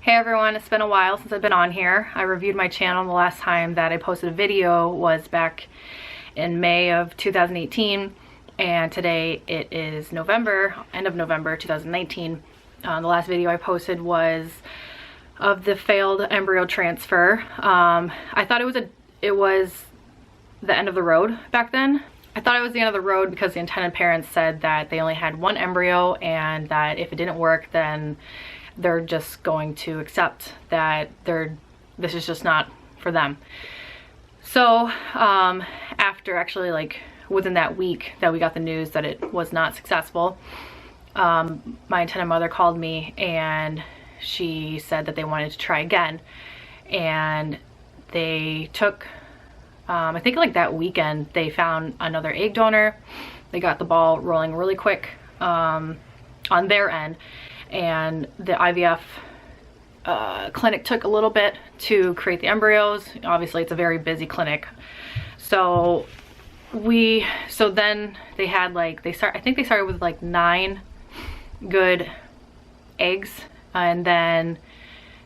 Hey everyone, it's been a while since I've been on here. I reviewed my channel. The last time that I posted a video was back in May of 2018, and today it is November, end of November 2019. The last video I posted was of the failed embryo transfer. I thought it was the end of the road back then. I thought it was the end of the road because the intended parents said that they only had one embryo and that if it didn't work, then they're just going to accept that this is just not for them. So after actually, like, within that week that we got the news that it was not successful, my intended mother called me and she said that they wanted to try again, and they took I think like that weekend they found another egg donor. They got the ball rolling really quick on their end, and the IVF clinic took a little bit to create the embryos. Obviously it's a very busy clinic. So then they had I think they started with like 9 good eggs, and then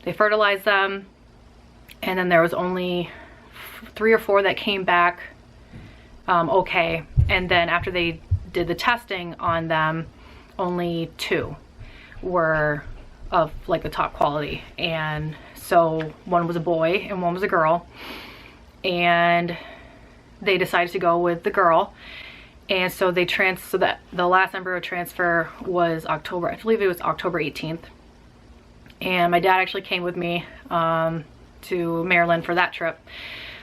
they fertilized them, and then there was only 3 or 4 that came back okay, and then after they did the testing on them, only 2 were of like the top quality. And so one was a boy and one was a girl, and they decided to go with the girl. And so so that the last embryo transfer was October, I believe it was October 18th, and my dad actually came with me to Maryland for that trip,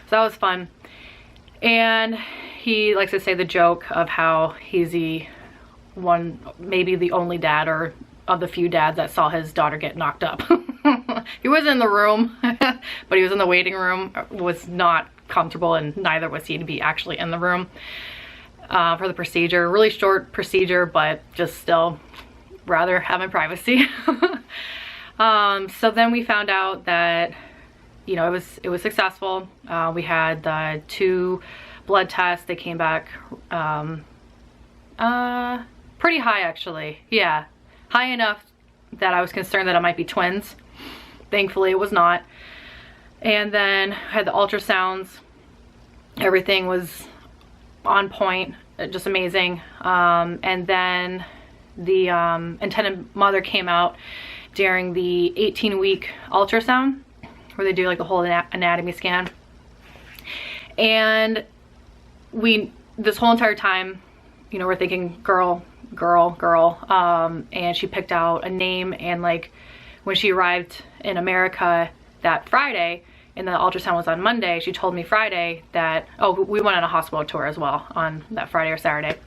so that was fun. And he likes to say the joke of how he's the one, maybe the only dad, or of the few dads that saw his daughter get knocked up. He was in the room, but he was in the waiting room, was not comfortable, and neither was he to be actually in the room for the procedure. Really short procedure, but just still rather having privacy. So then we found out that, you know, it was successful. We had the 2 blood tests. They came back pretty high, actually. Yeah, high enough that I was concerned that it might be twins. Thankfully it was not. And then I had the ultrasounds. Everything was on point, just amazing. And then the intended mother came out during the 18-week ultrasound, where they do like the whole anatomy scan. And this whole entire time, you know, we're thinking girl, and she picked out a name, and like when she arrived in America that Friday and the ultrasound was on Monday, she told me Friday that, oh, we went on a hospital tour as well on that Friday or Saturday,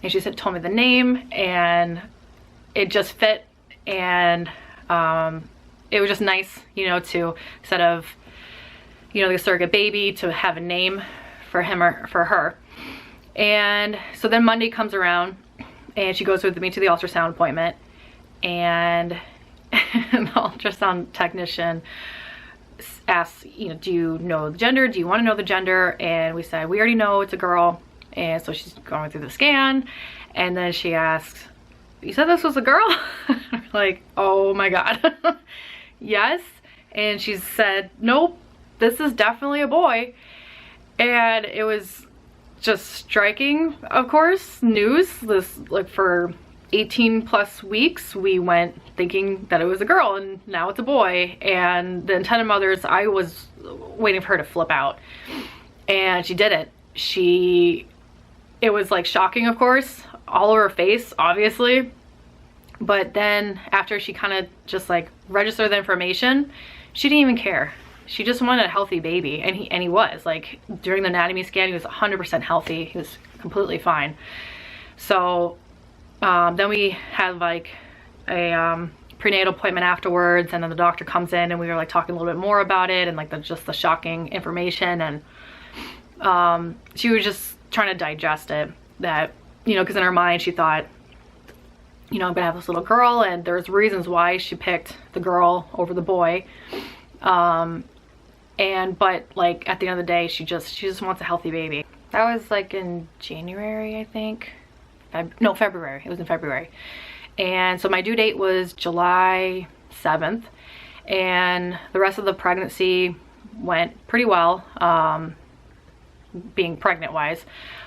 and she told me the name, and it just fit. And it was just nice, you know, to, instead of, you know, the surrogate baby, to have a name for him or for her. And so then Monday comes around and she goes with me to the ultrasound appointment, and the ultrasound technician asks, you know, do you know the gender? Do you want to know the gender? And we said, we already know it's a girl. And so she's going through the scan, and then she asks, you said this was a girl? We're like, oh my God. Yes. And she said, nope, this is definitely a boy. And it was just striking, of course, news. This, like, for 18+ weeks we went thinking that it was a girl, and now it's a boy. And the intended mothers, I was waiting for her to flip out, and she did it. It was like shocking, of course, all over her face, obviously. But then after she kind of just like registered the information, she didn't even care. She just wanted a healthy baby, and he was, like, during the anatomy scan, he was 100% healthy. He was completely fine. So then we had like a prenatal appointment afterwards, and then the doctor comes in, and we were like talking a little bit more about it, and like just the shocking information. And she was just trying to digest it, that, you know, because in her mind she thought, you know, I'm gonna have this little girl, and there's reasons why she picked the girl over the boy. But like at the end of the day, she just wants a healthy baby. That was like in January, I think. No, February. It was in February. And so my due date was July 7th, and the rest of the pregnancy went pretty well, being pregnant wise.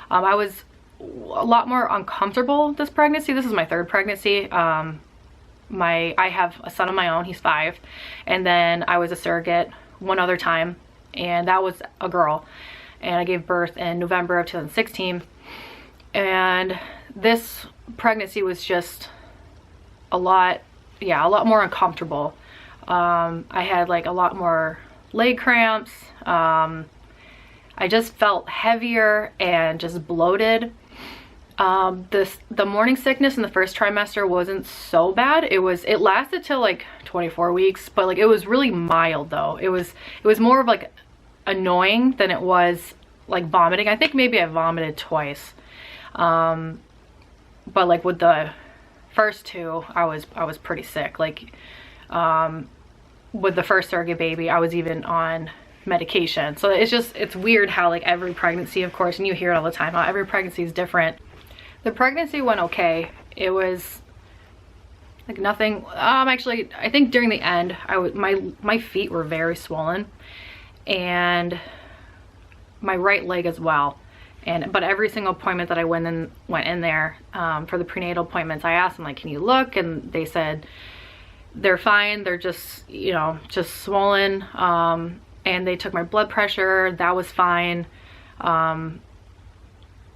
I was a lot more uncomfortable this pregnancy. This is my third pregnancy. I have a son of my own, he's 5, and then I was a surrogate one other time, and that was a girl, and I gave birth in November of 2016. And this pregnancy was just a lot more uncomfortable. I had like a lot more leg cramps. I just felt heavier and just bloated. The morning sickness in the first trimester wasn't so bad. It lasted till like 24 weeks, but like it was really mild though. It was more of like annoying than it was like vomiting. I think maybe I vomited twice. But like with the first two, I was pretty sick. Like, with the first surrogate baby, I was even on medication. So it's weird how like every pregnancy, of course, and you hear it all the time, how every pregnancy is different. The pregnancy went okay. It was like nothing. Actually, I think during the end, my feet were very swollen, and my right leg as well. But every single appointment that I went in there for the prenatal appointments, I asked them like, can you look? And they said they're fine. They're just, you know, just swollen. And they took my blood pressure. That was fine.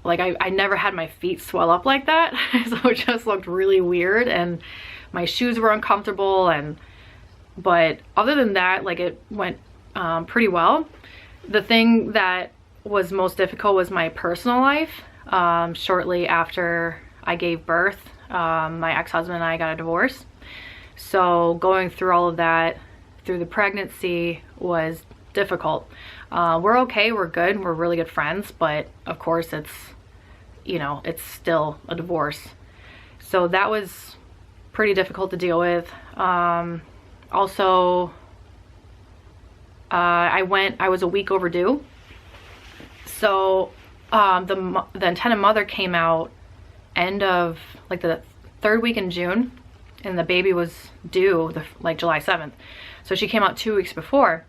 Like I never had my feet swell up like that. So it just looked really weird, and my shoes were uncomfortable. But other than that, like it went pretty well. The thing that was most difficult was my personal life. Shortly after I gave birth, my ex-husband and I got a divorce. So going through all of that through the pregnancy was difficult. We're okay, we're good, we're really good friends, but of course it's, you know, it's still a divorce. So that was pretty difficult to deal with. Also, I was a week overdue. So the intended mother came out end of like the 3rd week in June, and the baby was due like July 7th. So she came out 2 weeks before,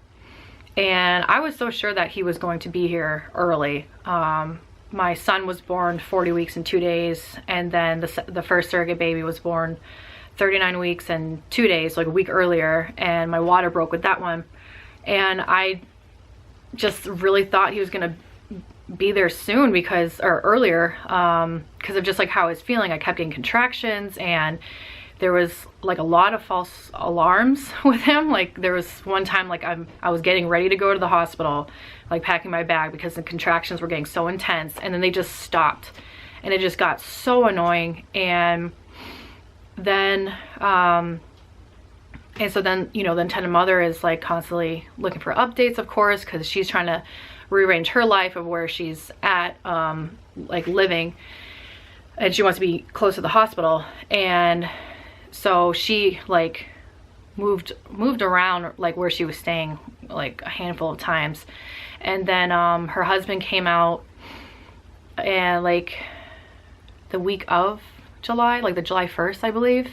and I was so sure that he was going to be here early. My son was born 40 weeks and 2 days, and then the first surrogate baby was born 39 weeks and 2 days, like a week earlier, and my water broke with that one. And I just really thought he was gonna be there soon or earlier, because of just like how I was feeling. I kept getting contractions, and there was like a lot of false alarms with him. Like there was one time like I was getting ready to go to the hospital, like packing my bag because the contractions were getting so intense, and then they just stopped, and it just got so annoying. And then so then, you know, the intended mother is like constantly looking for updates, of course, because she's trying to rearrange her life of where she's at, like living, and she wants to be close to the hospital. And so she like moved around like where she was staying like a handful of times. And then her husband came out, and like the week of July, like the July 1st, I believe.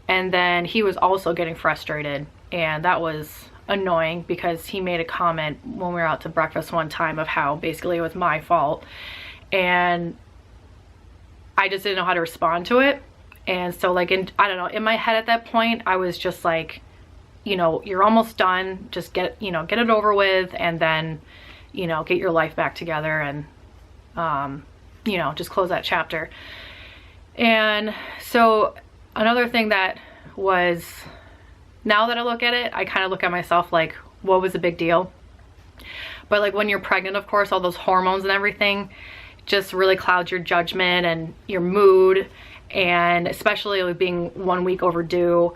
And then he was also getting frustrated, and that was annoying because he made a comment when we were out to breakfast one time of how basically it was my fault, and I just didn't know how to respond to it. And so like I don't know, in my head at that point I was just like, you know, you're almost done, just get it over with, and then, you know, get your life back together, and you know, just close that chapter. And so another thing that was, now that I look at it, I kind of look at myself like, what was the big deal? But like when you're pregnant, of course, all those hormones and everything just really clouds your judgment and your mood. And especially with being 1 week overdue,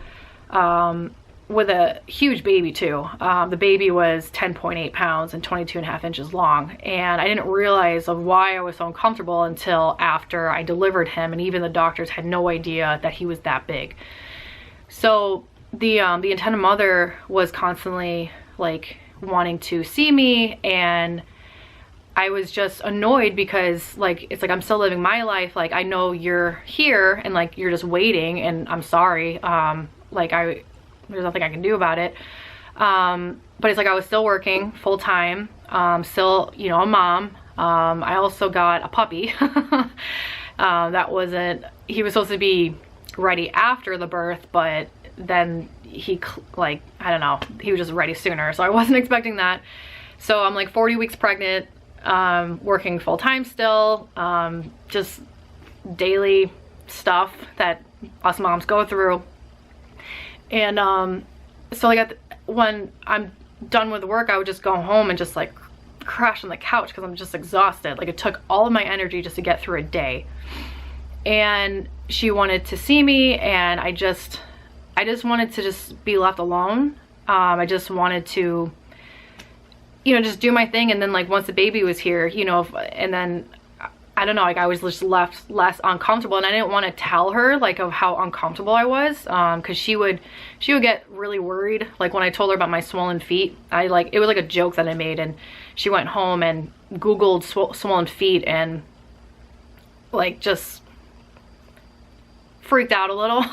with a huge baby too. The baby was 10.8 pounds and 22.5 inches long. And I didn't realize of why I was so uncomfortable until after I delivered him. And even the doctors had no idea that he was that big. So the intended mother was constantly like wanting to see me, and I was just annoyed because like it's like I'm still living my life. Like I know you're here and like you're just waiting, and I'm sorry. Like there's nothing I can do about it. But it's like I was still working full time, still, you know, a mom. I also got a puppy. He was supposed to be ready after the birth, but then he, like, I don't know, he was just ready sooner. So I wasn't expecting that. So I'm like 40 weeks pregnant, working full time still, just daily stuff that us moms go through. And so like when I'm done with work, I would just go home and just like crash on the couch because I'm just exhausted. Like, it took all of my energy just to get through a day. And she wanted to see me, and I just wanted to just be left alone. I just wanted to, you know, just do my thing. And then like once the baby was here, you know, and then I don't know, like I was just left less uncomfortable, and I didn't want to tell her like of how uncomfortable I was, because she would get really worried. Like when I told her about my swollen feet, it was like a joke that I made, and she went home and Googled swollen feet and like just freaked out a little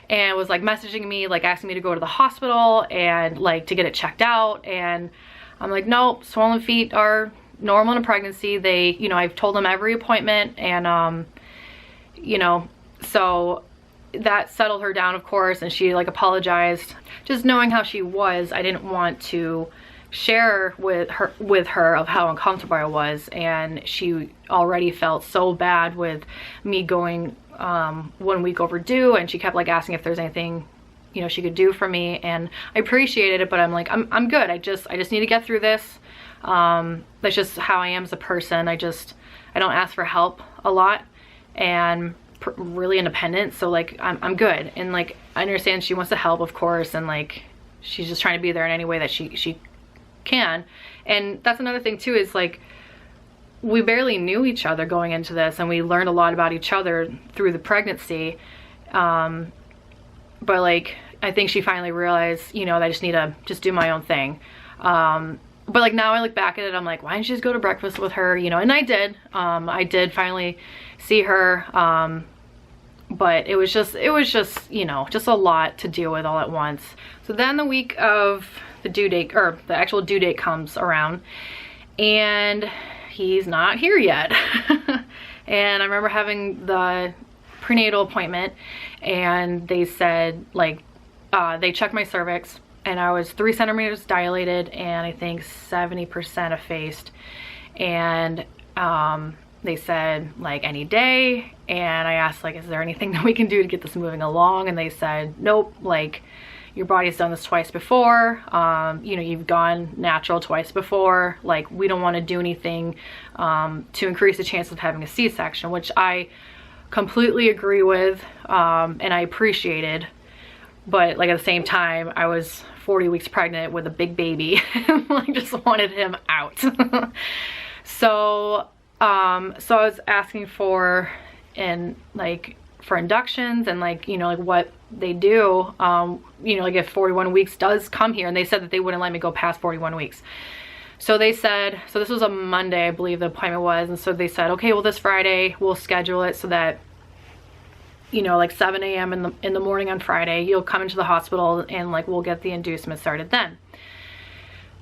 and was like messaging me, like asking me to go to the hospital and like to get it checked out. And I'm like, no, swollen feet are normal in a pregnancy. They, you know, I've told them every appointment, and you know, so that settled her down, of course, and she like apologized. Just knowing how she was, I didn't want to share with her of how uncomfortable I was, and she already felt so bad with me going 1 week overdue, and she kept like asking if there's anything, you know, she could do for me. And I appreciated it, but I'm like, I'm good. I just need to get through this. That's just how I am as a person. I don't ask for help a lot, and really independent. So like I'm good. And like I understand she wants to help, of course, and like she's just trying to be there in any way that she can. And that's another thing too, is like we barely knew each other going into this, and we learned a lot about each other through the pregnancy. But like I think she finally realized, you know, that I just need to just do my own thing. But like now I look back at it, I'm like, why didn't you just go to breakfast with her, you know? And I did finally see her, but it was just, you know, just a lot to deal with all at once. So then the week of the due date, or the actual due date, comes around, and he's not here yet. And I remember having the prenatal appointment, and they said like, they checked my cervix, and I was 3 centimeters dilated and I think 70% effaced. And they said like any day, and I asked like, is there anything that we can do to get this moving along? And they said, nope, like your body's done this twice before, you know, you've gone natural twice before, like we don't want to do anything to increase the chance of having a C-section, which I completely agree with, and I appreciated. But like at the same time, I was 40 weeks pregnant with a big baby, and I just wanted him out. So I was asking for inductions, and like, you know, like what they do, you know, like if 41 weeks does come here, and they said that they wouldn't let me go past 41 weeks. So they said, so this was a Monday, I believe the appointment was, and so they said, okay, well this Friday we'll schedule it so that, you know, like 7 a.m. in the morning on Friday, you'll come into the hospital, and like we'll get the inducement started then.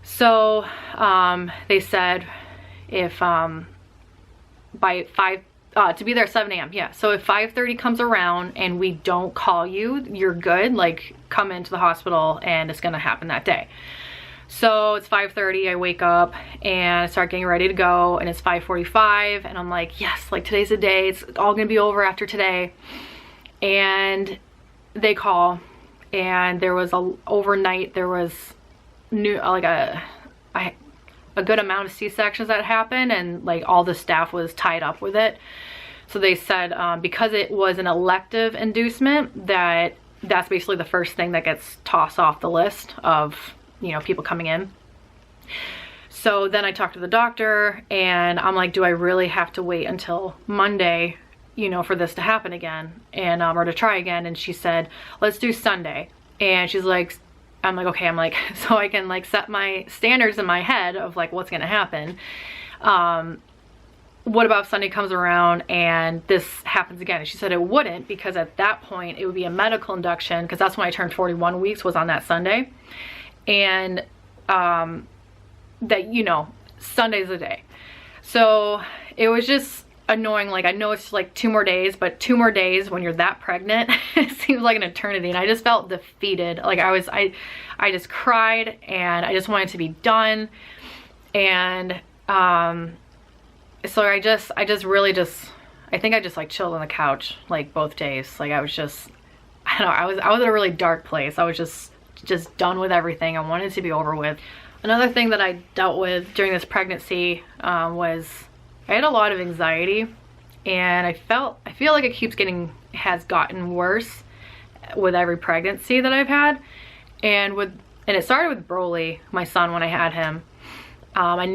So they said if by 5 to be there at 7 a.m. yeah, so if 5:30 comes around and we don't call you, you're good, like come into the hospital and it's gonna happen that day. So it's 5:30, I wake up and I start getting ready to go, and it's 5:45, and I'm like, yes, like today's the day, it's all gonna be over after today. And they call, and there was overnight there was a good amount of C-sections that happened, and like all the staff was tied up with it. So they said because it was an elective inducement, that's basically the first thing that gets tossed off the list of, you know, people coming in. So then I talked to the doctor, and I'm like, do I really have to wait until Monday, you know, for this to happen again, and or to try again? And she said, let's do Sunday. And she's like, I'm like, okay. I'm like, so I can like set my standards in my head of like what's gonna happen. what about if Sunday comes around and this happens again? And she said it wouldn't, because at that point it would be a medical induction, because that's when I turned 41 weeks, was on that Sunday. And that, you know, Sunday's the day. So it was just annoying. Like, I know it's like 2 more days, but 2 more days when you're that pregnant, it seems like an eternity. And I just felt defeated. Like, I just cried, and I just wanted to be done. And so I think I just like chilled on the couch like both days. Like, I was just, I don't know, I was in a really dark place. I was just done with everything. I wanted to be over with. Another thing that I dealt with during this pregnancy was I had a lot of anxiety, and I feel like it has gotten worse with every pregnancy that I've had. And it started with Broly, my son, when I had him. I would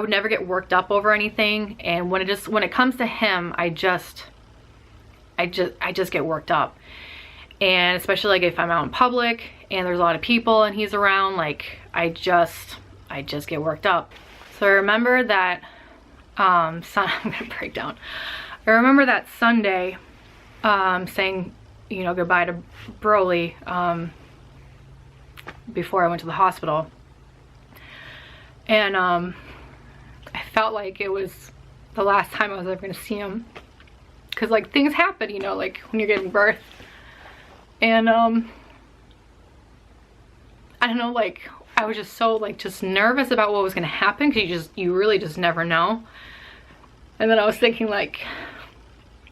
never get worked up over anything, and when it comes to him, I just get worked up. And especially like if I'm out in public and there's a lot of people and he's around, like I just get worked up. So I remember that I'm gonna break down. I remember that Sunday saying, you know, goodbye to Broly before I went to the hospital. And I felt like it was the last time I was ever gonna see him, because like things happen, you know, like when you're giving birth. And I don't know, like I was just so like just nervous about what was gonna happen, because you really just never know. And then I was thinking, like,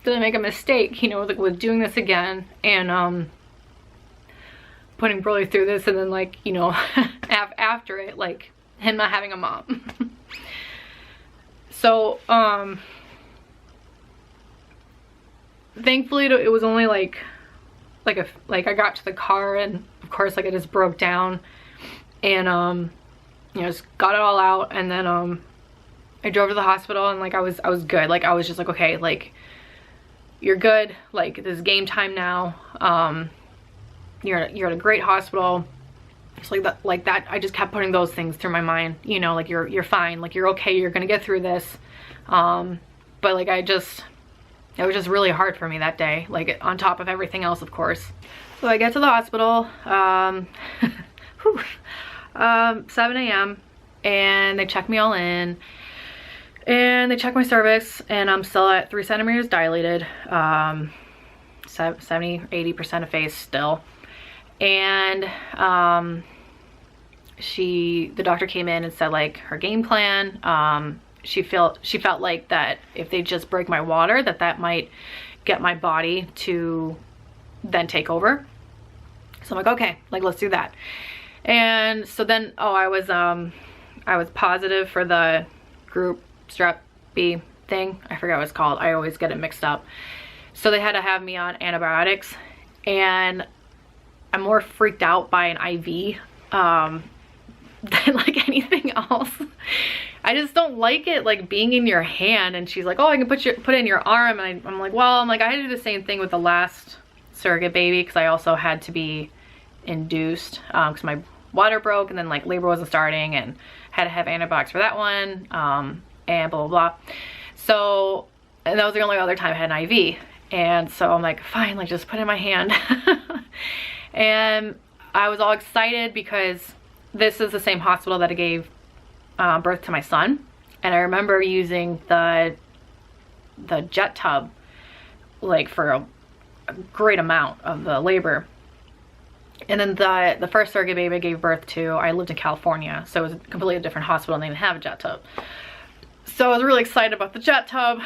did I make a mistake, you know, like with doing this again and putting Broly through this, and then like, you know, after it, like him not having a mom. So thankfully it was only like I got to the car, and of course like I just broke down, and you know, just got it all out. And then I drove to the hospital, and like I was good. Like I was just like, okay, like you're good, like this is game time now. You're at a great hospital. It's like that I just kept putting those things through my mind, you know, like you're fine, like you're okay, you're gonna get through this. But like it was just really hard for me that day, like on top of everything else, of course. So I get to the hospital 7 a.m. and they check me all in, and they check my cervix, and I'm still at 3 centimeters dilated, 70-80% of face still. And the doctor came in and said like her game plan, she felt like that if they just break my water, that might get my body to then take over. So I'm like, okay, like let's do that. And so then, I was positive for the group strep B thing. I forgot what it's called. I always get it mixed up. So they had to have me on antibiotics, and I'm more freaked out by an IV than like anything else. I just don't like it like being in your hand. And she's like, oh, I can put it in your arm. And I'm like, well, I had to do the same thing with the last surrogate baby, because I also had to be induced because my water broke, and then like labor wasn't starting, and had to have antibiotics for that one, and blah blah blah. So, and that was the only other time I had an IV. And so I'm like, fine, like just put it in my hand. And I was all excited because this is the same hospital that I gave birth to my son. And I remember using the jet tub like for a great amount of the labor. And then the first surrogate baby I gave birth to, I lived in California, so it was a completely different hospital, and they didn't have a jet tub. So I was really excited about the jet tub.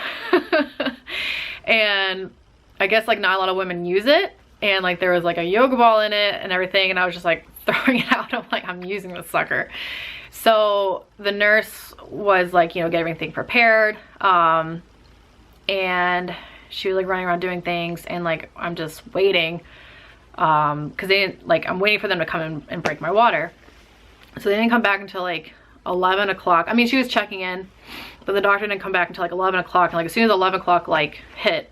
And I guess like not a lot of women use it, and like there was like a yoga ball in it and everything, and I was just like throwing it out. I'm like, I'm using this sucker. So the nurse was like, you know, get everything prepared, and she was like running around doing things, and like I'm just waiting, because they didn't, like, I'm waiting for them to come in and break my water. So they didn't come back until like 11 o'clock. I mean, she was checking in, but the doctor didn't come back until like 11 o'clock. And like as soon as 11 o'clock like hit,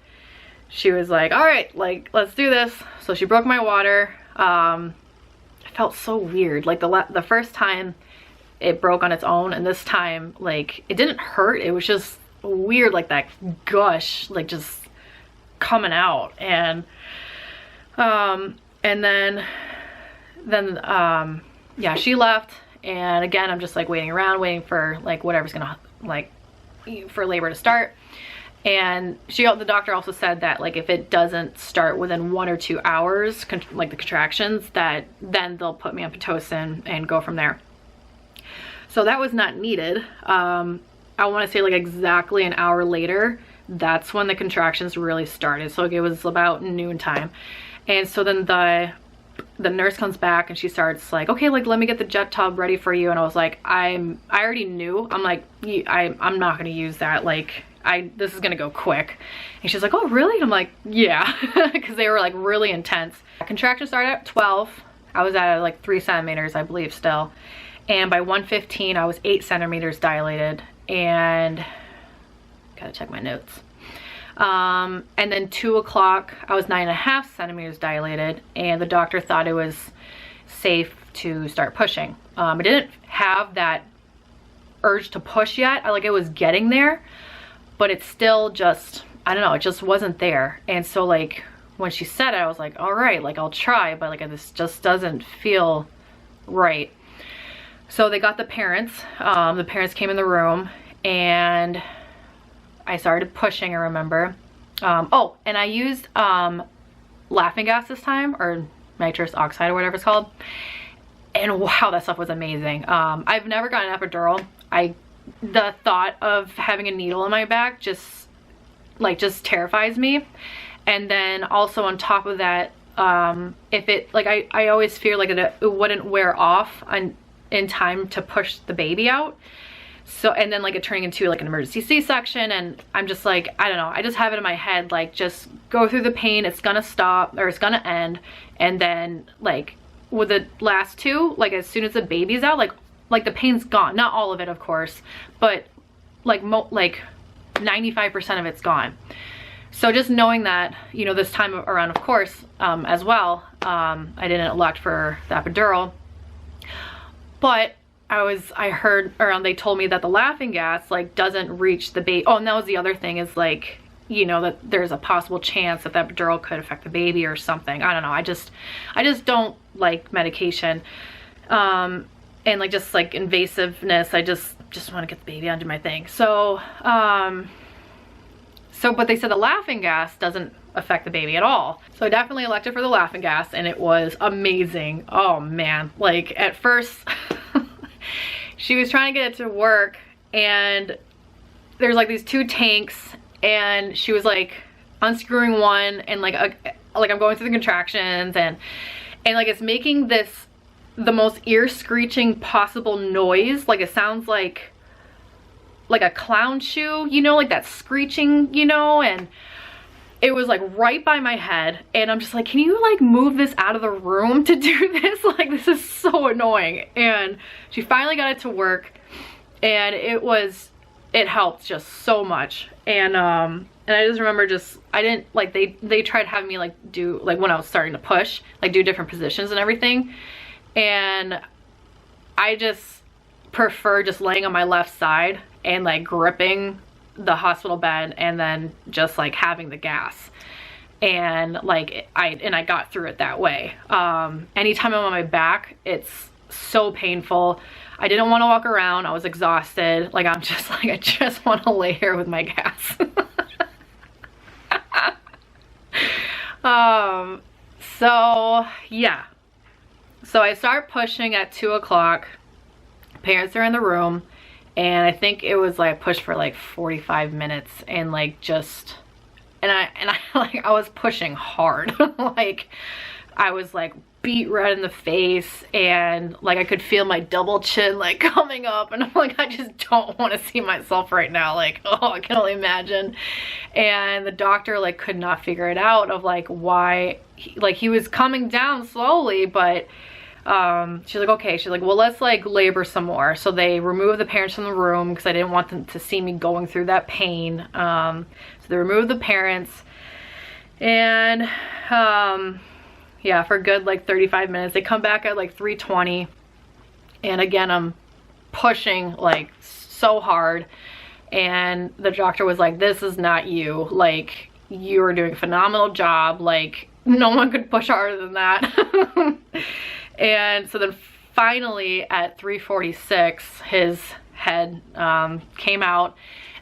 she was like, all right, like let's do this. So she broke my water. It felt so weird. Like the first time it broke on its own, and this time like it didn't hurt, it was just weird, like that gush like just coming out. And then yeah, she left, and again I'm just like waiting around, waiting for like whatever's gonna like for labor to start. And the doctor also said that like if it doesn't start within 1 or 2 hours, like the contractions, that then they'll put me on Pitocin and go from there. So that was not needed. I want to say like exactly an hour later, that's when the contractions really started. So it was about noontime. And so then the nurse comes back and she starts like, okay, like let me get the jet tub ready for you. And I was like, I already knew. I'm like, I'm not gonna use that. Like this is gonna go quick. And she's like, oh really? And I'm like, yeah, because they were like really intense. Contractions started at 12. I was at like 3 centimeters, I believe still. And by 1:15, I was 8 centimeters dilated, and gotta check my notes. And then 2 o'clock, I was 9.5 centimeters dilated, and the doctor thought it was safe to start pushing. I didn't have that urge to push yet. Like it was getting there, but it's still just, I don't know, it just wasn't there. And so like when she said it, I was like, all right, like I'll try, but like this just doesn't feel right. So they got the parents. The parents came in the room, and I started pushing, I remember. Oh, and I used laughing gas this time, or nitrous oxide or whatever it's called. And wow, that stuff was amazing. I've never gotten an epidural. The thought of having a needle in my back just terrifies me. And then also on top of that, if it, like I always fear like it wouldn't wear off in time to push the baby out. So, and then like it turning into like an emergency C-section, and I'm just like, I don't know, I just have it in my head, like just go through the pain, it's gonna stop, or it's gonna end. And then like with the last 2, like as soon as the baby's out, like the pain's gone. Not all of it, of course, but like 95% of it's gone. So just knowing that, you know, this time around, of course, as well, I didn't elect for the epidural. But I heard around, they told me that the laughing gas like doesn't reach the baby. Oh, and that was the other thing, is like, you know, that there's a possible chance that the epidural could affect the baby or something. I don't know. I just don't like medication. And like just like invasiveness. I just want to get the baby on, do my thing. So, but they said the laughing gas doesn't affect the baby at all. So I definitely elected for the laughing gas, and it was amazing. Oh man, like at first she was trying to get it to work, and there's like these 2 tanks, and she was like unscrewing one, and like I'm going through the contractions, and like it's making the most ear screeching possible noise. Like it sounds like a clown shoe, you know, like that screeching, you know. And it was like right by my head, and I'm just like, can you like move this out of the room to do this? Like this is so annoying. And she finally got it to work, and it helped just so much. And I just remember I didn't like, they tried having me like do, like when I was starting to push, like do different positions and everything, and I just prefer just laying on my left side and like gripping the hospital bed, and then just like having the gas, and like I got through it that way. Anytime I'm on my back, it's so painful. I didn't want to walk around. I was exhausted. Like I'm just like, I just want to lay here with my gas. So yeah, so I start pushing at 2 o'clock. Parents are in the room, and I think it was like pushed for like 45 minutes, and like just, and I like, I was pushing hard. Like I was like beat red in the face, and like I could feel my double chin like coming up, and I'm like, I just don't want to see myself right now. Like, oh, I can only imagine. And the doctor like could not figure it out of like why he was coming down slowly, but she's like, okay, she's like, well, let's like labor some more. So they removed the parents from the room because I didn't want them to see me going through that pain. So they removed the parents, and yeah, for good like 35 minutes. They come back at like 3:20, and again I'm pushing like so hard, and the doctor was like, this is not you, like you are doing a phenomenal job, like no one could push harder than that. And so then finally at 3:46 his head came out,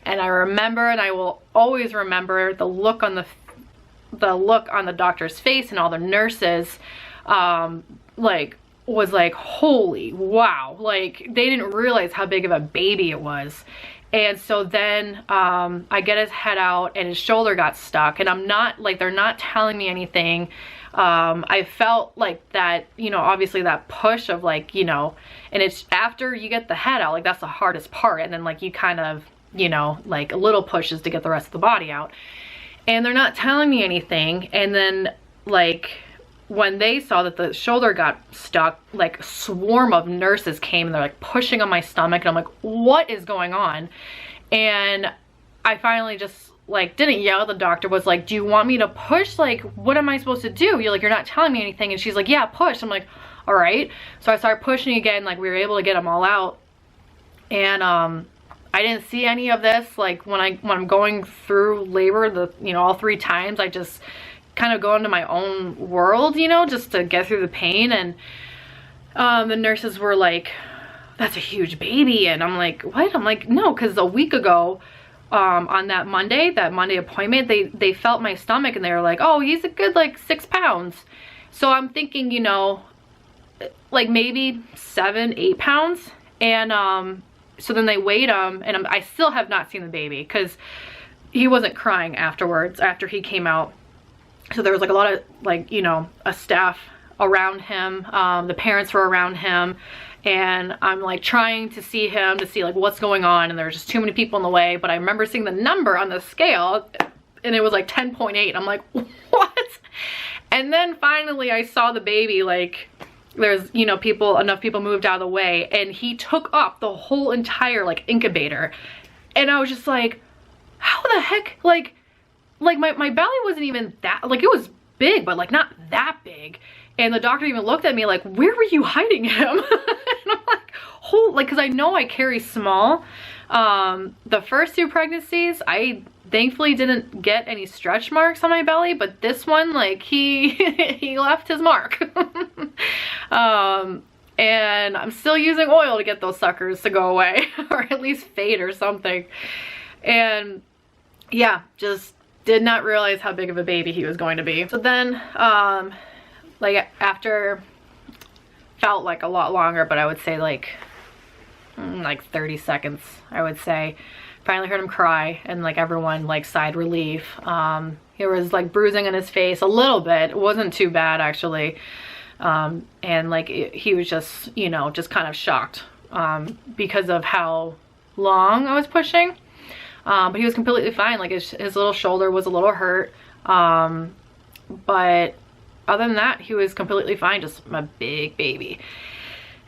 and I remember, and I will always remember, the look on the doctor's face and all the nurses, like was like, holy wow, like they didn't realize how big of a baby it was. And so then I get his head out and his shoulder got stuck, and I'm not like, they're not telling me anything. I felt like that, you know, obviously that push of like, you know, and it's after you get the head out, like that's the hardest part, and then like you kind of, you know, like a little pushes to get the rest of the body out, and they're not telling me anything. And then like when they saw that the shoulder got stuck, like a swarm of nurses came, and they're like pushing on my stomach, and I'm like, what is going on? And I finally just like didn't yell at the doctor, was like, do you want me to push? Like, what am I supposed to do? You're like, you're not telling me anything. And she's like, yeah, push. I'm like, all right. So I started pushing again, like we were able to get them all out. And I didn't see any of this. Like when I'm going through labor, you know, all 3 times, I just kind of go into my own world, you know, just to get through the pain. And the nurses were like, that's a huge baby. And I'm like, what? I'm like, no, because a week ago, on that Monday appointment, they felt my stomach, and they were like, oh, he's a good like 6 pounds. So I'm thinking, you know, like maybe 7-8 pounds. And so then they weighed him, and I still have not seen the baby, because he wasn't crying afterwards, after he came out. So there was like a lot of like, you know, a staff around him, the parents were around him, and I'm like trying to see him, to see like what's going on, and there's just too many people in the way. But I remember seeing the number on the scale, and it was like 10.8. I'm like, what? And then finally I saw the baby, like there's, you know, enough people moved out of the way, and he took up the whole entire like incubator. And I was just like, how the heck, like my belly wasn't even that, like it was big, but like not that big. And the doctor even looked at me like, where were you hiding him? And I'm like, like, cause I know I carry small. The first 2 pregnancies, I thankfully didn't get any stretch marks on my belly, but this one, like he left his mark. And I'm still using oil to get those suckers to go away, or at least fade or something. And yeah, just did not realize how big of a baby he was going to be. So then, like after, felt like a lot longer, but I would say like 30 seconds, I would say, finally heard him cry, and like everyone like sighed relief. There was like bruising on his face a little bit. It wasn't too bad actually. And like he was just, you know, just kind of shocked because of how long I was pushing. But he was completely fine. Like his little shoulder was a little hurt. But other than that, he was completely fine, just a big baby.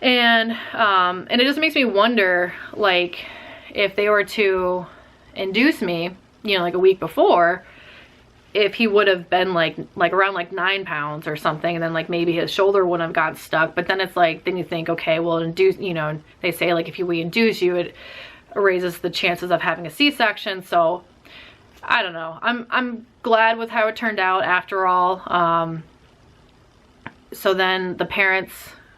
And it just makes me wonder, like, if they were to induce me, you know, like a week before, if he would have been like around like 9 pounds or something, and then like maybe his shoulder wouldn't have got stuck. But then it's like, then you think, okay, well, induce, you know, they say like if we induce you, it raises the chances of having a C-section. So I don't know. I'm glad with how it turned out after all. So then the parents,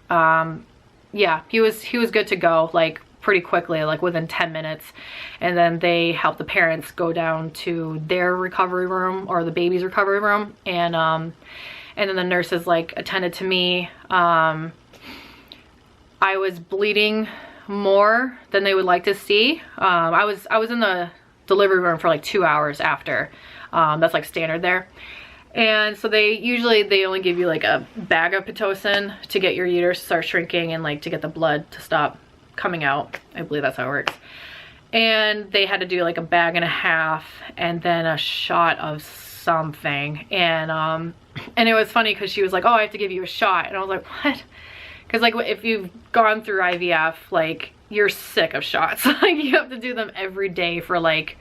yeah, he was good to go, like pretty quickly, like within 10 minutes. And then they helped the parents go down to their recovery room, or the baby's recovery room. And then the nurses like attended to me. I was bleeding more than they would like to see. I was in the delivery room for like 2 hours after. That's like standard there. And so they only give you like a bag of Pitocin to get your uterus to start shrinking, and like to get the blood to stop coming out. I believe that's how it works. And they had to do like a bag and a half, and then a shot of something. And it was funny because she was like, oh, I have to give you a shot. And I was like, what? Because like if you've gone through IVF, like you're sick of shots. Like you have to do them every day for like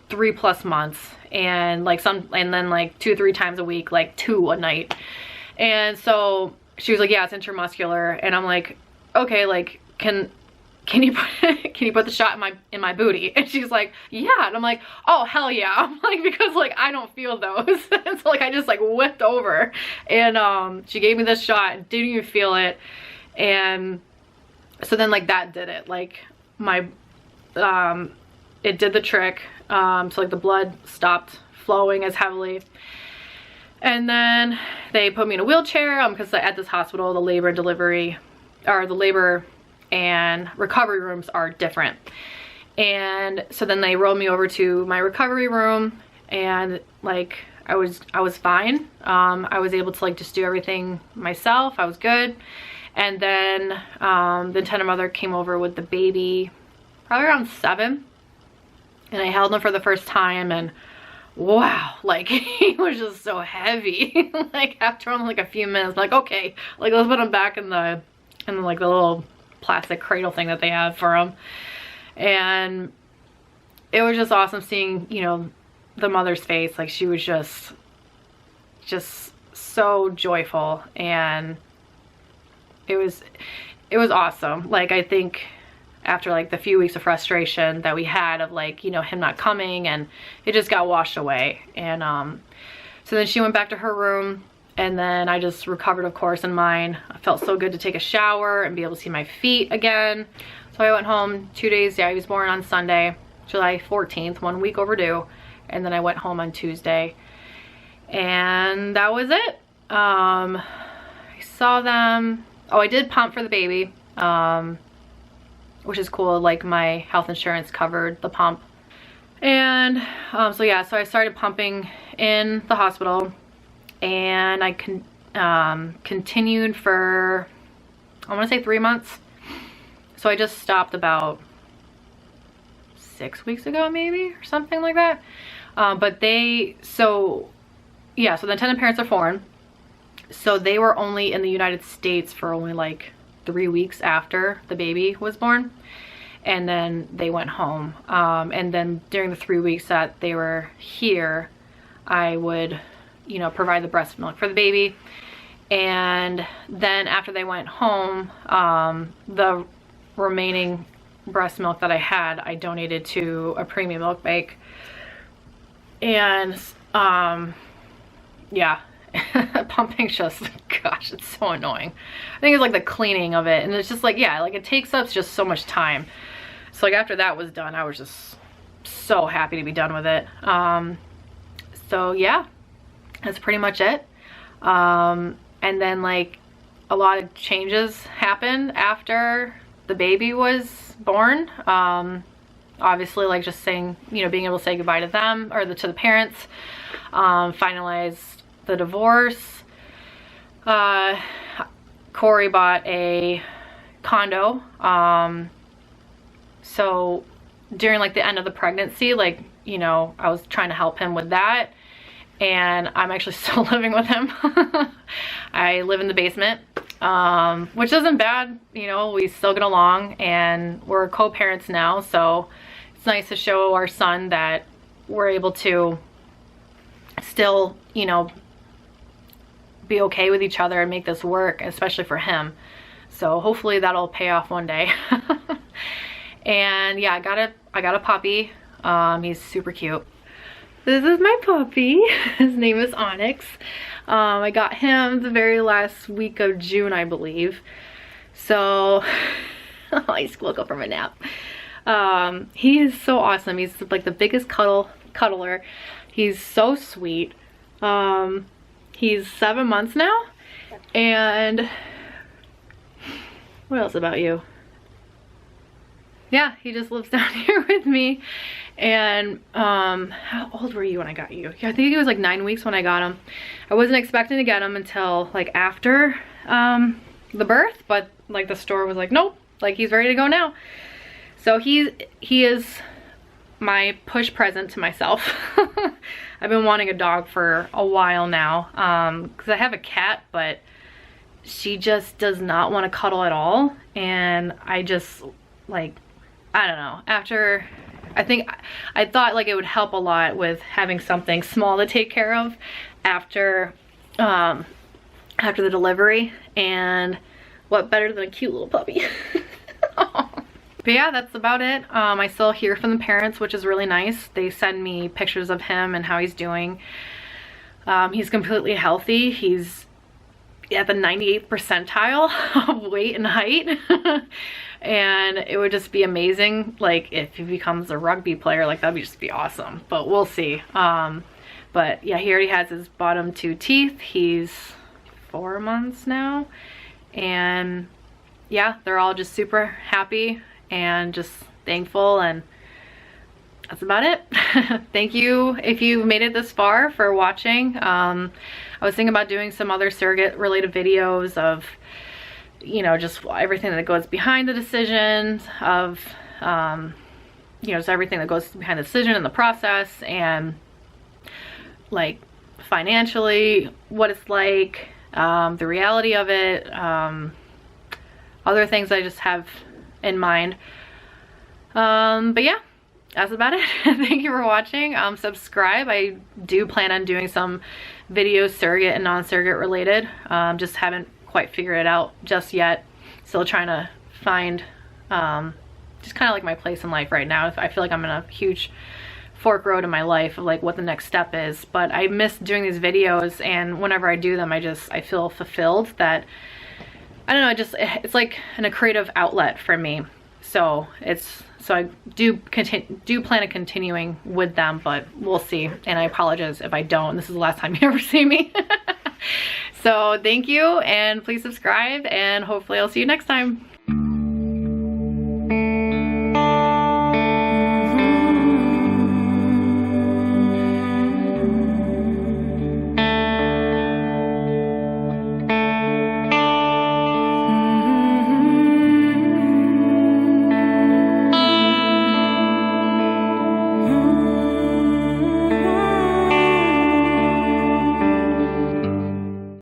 3+ months, and like and then like 2-3 times a week, like 2 a night. And so she was like, yeah, it's intramuscular. And I'm like, okay, like can can you put the shot in my booty? And she's like, yeah. And I'm like, oh, hell yeah. I'm like, because like, I don't feel those. And so like, I just like whipped over, and she gave me this shot, didn't even feel it. And so then like that did it. Like my, it did the trick. So like the blood stopped flowing as heavily. And then they put me in a wheelchair, because at this hospital, the labor and delivery, or the labor and recovery rooms are different. And so then they rolled me over to my recovery room, and like I was fine. I was able to like just do everything myself. I was good. And then the intended mother came over with the baby probably around 7, and I held him for the first time, and wow, like he was just so heavy. Like after only like a few minutes, like, okay, like let's put him back in like the little plastic cradle thing that they have for him. And it was just awesome seeing, you know, the mother's face. Like she was just so joyful, and it was awesome. Like I think after like the few weeks of frustration that we had of like, you know, him not coming, and it just got washed away. And so then she went back to her room, and then I just recovered, of course, in mine. I felt so good to take a shower and be able to see my feet again. So I went home 2 days. Yeah, he was born on Sunday, July 14th, 1 week overdue. And then I went home on Tuesday, and that was it. I saw them. Oh, I did pump for the baby, which is cool. Like my health insurance covered the pump. And so yeah, so I started pumping in the hospital, and I continued for, I want to say 3 months. So I just stopped about 6 weeks ago, maybe, or something like that. But so the intended parents are foreign. So they were only in the United States for only like 3 weeks after the baby was born. And then they went home. And then during the 3 weeks that they were here, I would, you know, provide the breast milk for the baby. And then after they went home, the remaining breast milk that I had, I donated to a premium milk bank. And yeah, pumping's just, gosh, it's so annoying. I think it's like the cleaning of it, and it's just like, yeah, like it takes up just so much time. So like after that was done, I was just so happy to be done with it. So yeah, that's pretty much it. And then like a lot of changes happened after the baby was born. Obviously, like just saying, you know, being able to say goodbye to them, or to the parents, finalized the divorce. Corey bought a condo. So during like the end of the pregnancy, like, you know, I was trying to help him with that, and I'm actually still living with him. I live in the basement, which isn't bad. You know, we still get along, and we're co-parents now, so it's nice to show our son that we're able to still, you know, be okay with each other and make this work, especially for him. So hopefully that'll pay off one day. And yeah, I got a puppy. He's super cute. This is my puppy. His name is Onyx. I got him the very last week of June, I believe. So I just woke up from a nap. He is so awesome. He's like the biggest cuddler. He's so sweet. He's 7 months now. And what else about you? Yeah, he just lives down here with me. And how old were you when I got you? Yeah, I think it was like 9 weeks when I got him. I wasn't expecting to get him until like after the birth, but like the store was like, nope, like he's ready to go now. So he is my push present to myself. I've been wanting a dog for a while now, because I have a cat, but she just does not want to cuddle at all. And I just, like, I don't know, after, I thought like it would help a lot with having something small to take care of after after the delivery. And what better than a cute little puppy. But yeah, that's about it. I still hear from the parents, which is really nice. They send me pictures of him and how he's doing. He's completely healthy. He's at the 98th percentile of weight and height. And it would just be amazing, like, if he becomes a rugby player, like, that'd just be awesome. But we'll see. But yeah, he already has his bottom 2 teeth. He's 4 months now. And yeah, they're all just super happy and just thankful, and that's about it. Thank you if you've made it this far for watching. I was thinking about doing some other surrogate related videos of, you know, just everything that goes behind the decisions of, you know, just everything that goes behind the decision and the process, and like financially what it's like, the reality of it, other things I just have in mind. But yeah, that's about it. Thank you for watching. Subscribe. I do plan on doing some videos surrogate and non-surrogate related. Just haven't quite figured it out just yet. Still trying to find just kind of like my place in life right now. I feel like I'm in a huge fork road in my life of like what the next step is, but I miss doing these videos, and whenever I do them I feel fulfilled. That I don't know, it's like a creative outlet for me. So I do plan on continuing with them, but we'll see. And I apologize if I don't. This is the last time you ever see me. So thank you, and please subscribe, and hopefully I'll see you next time.